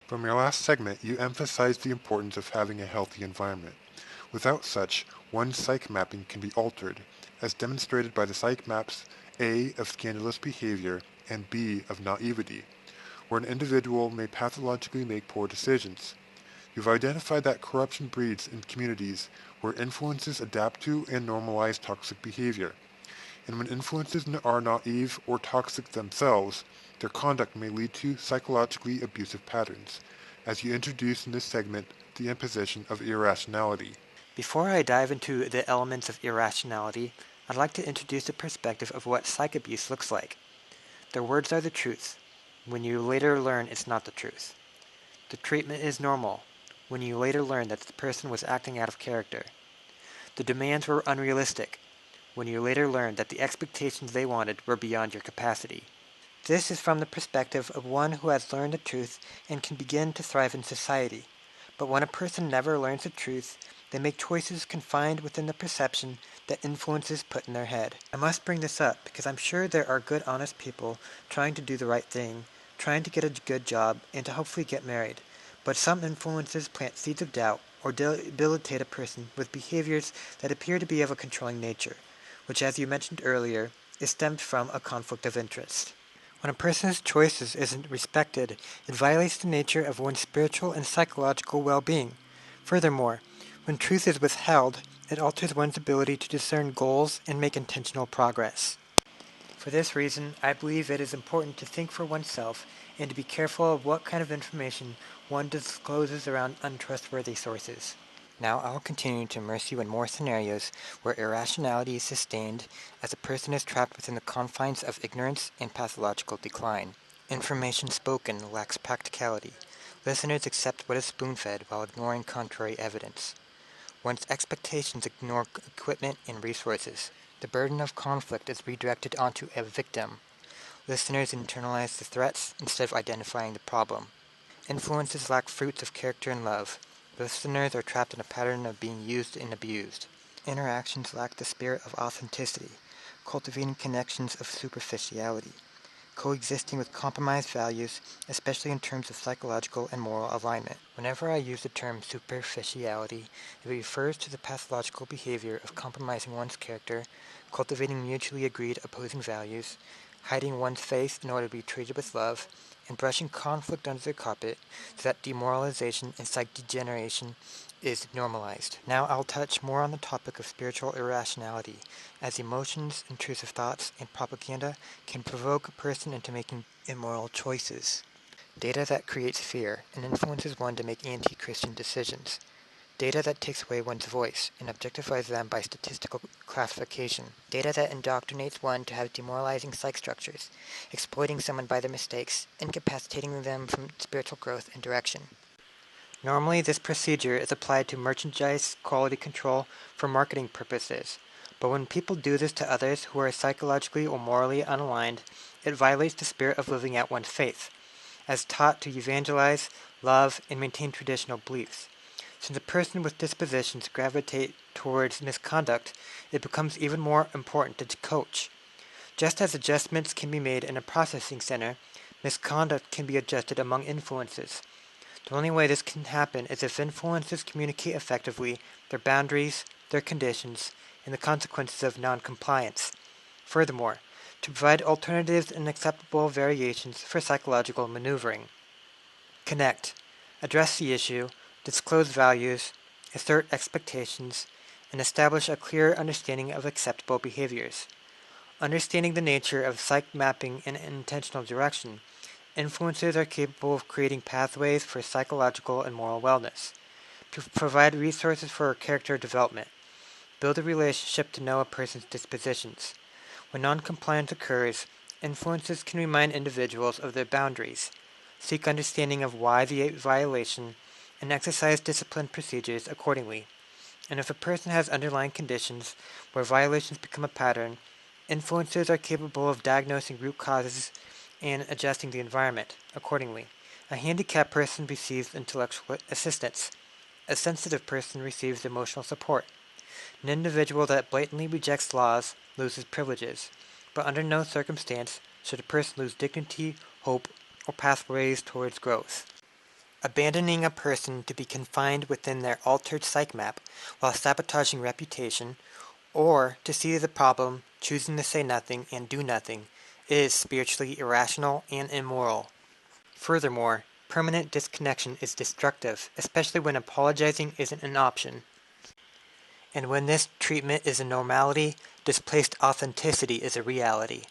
From your last segment, you emphasized the importance of having a healthy environment. Without such, one's psych mapping can be altered, as demonstrated by the psych maps A of scandalous behavior and B of naivety, where an individual may pathologically make poor decisions. You've identified that corruption breeds in communities where influences adapt to and normalize toxic behavior, and when influences are naive or toxic themselves, their conduct may lead to psychologically abusive patterns, as you introduced in this segment the imposition of irrationality. Before I dive into the elements of irrationality, I'd like to introduce the perspective of what psych abuse looks like. Their words are the truth, when you later learn it's not the truth. The treatment is normal, when you later learn that the person was acting out of character. The demands were unrealistic, when you later learn that the expectations they wanted were beyond your capacity. This is from the perspective of one who has learned the truth and can begin to thrive in society. But when a person never learns the truth, they make choices confined within the perception that influence is put in their head. I must bring this up because I'm sure there are good, honest people trying to do the right thing, trying to get a good job, and to hopefully get married. But some influences plant seeds of doubt or debilitate a person with behaviors that appear to be of a controlling nature, which, as you mentioned earlier, is stemmed from a conflict of interest. When a person's choices isn't respected, it violates the nature of one's spiritual and psychological well-being. Furthermore, when truth is withheld, it alters one's ability to discern goals and make intentional progress. For this reason, I believe it is important to think for oneself and to be careful of what kind of information one discloses around untrustworthy sources. Now I'll continue to immerse you in more scenarios where irrationality is sustained as a person is trapped within the confines of ignorance and pathological decline. Information spoken lacks practicality. Listeners accept what is spoon-fed while ignoring contrary evidence. One's expectations ignore equipment and resources. The burden of conflict is redirected onto a victim. Listeners internalize the threats instead of identifying the problem. Influences lack fruits of character and love. Listeners are trapped in a pattern of being used and abused. Interactions lack the spirit of authenticity, cultivating connections of superficiality, coexisting with compromised values, especially in terms of psychological and moral alignment. Whenever I use the term superficiality, it refers to the pathological behavior of compromising one's character, cultivating mutually agreed opposing values, hiding one's faith in order to be treated with love, and brushing conflict under the carpet so that demoralization and psych degeneration is normalized. Now I'll touch more on the topic of spiritual irrationality, as emotions, intrusive thoughts, and propaganda can provoke a person into making immoral choices. Data that creates fear and influences one to make anti-Christian decisions. Data that takes away one's voice and objectifies them by statistical classification. Data that indoctrinates one to have demoralizing psych structures, exploiting someone by their mistakes, incapacitating them from spiritual growth and direction. Normally, this procedure is applied to merchandise quality control for marketing purposes, but when people do this to others who are psychologically or morally unaligned, it violates the spirit of living out one's faith, as taught to evangelize, love, and maintain traditional beliefs. Since a person with dispositions gravitate towards misconduct, it becomes even more important to coach. Just as adjustments can be made in a processing center, misconduct can be adjusted among influences. The only way this can happen is if influences communicate effectively their boundaries, their conditions, and the consequences of non-compliance. Furthermore, to provide alternatives and acceptable variations for psychological maneuvering. Connect. Address the issue, disclose values, assert expectations, and establish a clear understanding of acceptable behaviors. Understanding the nature of psych mapping and intentional direction, influencers are capable of creating pathways for psychological and moral wellness, to provide resources for character development, build a relationship to know a person's dispositions. When noncompliance occurs, influencers can remind individuals of their boundaries, seek understanding of why the violation, and exercise discipline procedures accordingly. And if a person has underlying conditions where violations become a pattern, influencers are capable of diagnosing root causes and adjusting the environment accordingly. A handicapped person receives intellectual assistance. A sensitive person receives emotional support. An individual that blatantly rejects laws loses privileges, but under no circumstance should a person lose dignity, hope, or pathways towards growth. Abandoning a person to be confined within their altered psych map while sabotaging reputation, or to see the problem, choosing to say nothing and do nothing, is spiritually irrational and immoral. Furthermore, permanent disconnection is destructive, especially when apologizing isn't an option. And when this treatment is a normality, displaced authenticity is a reality.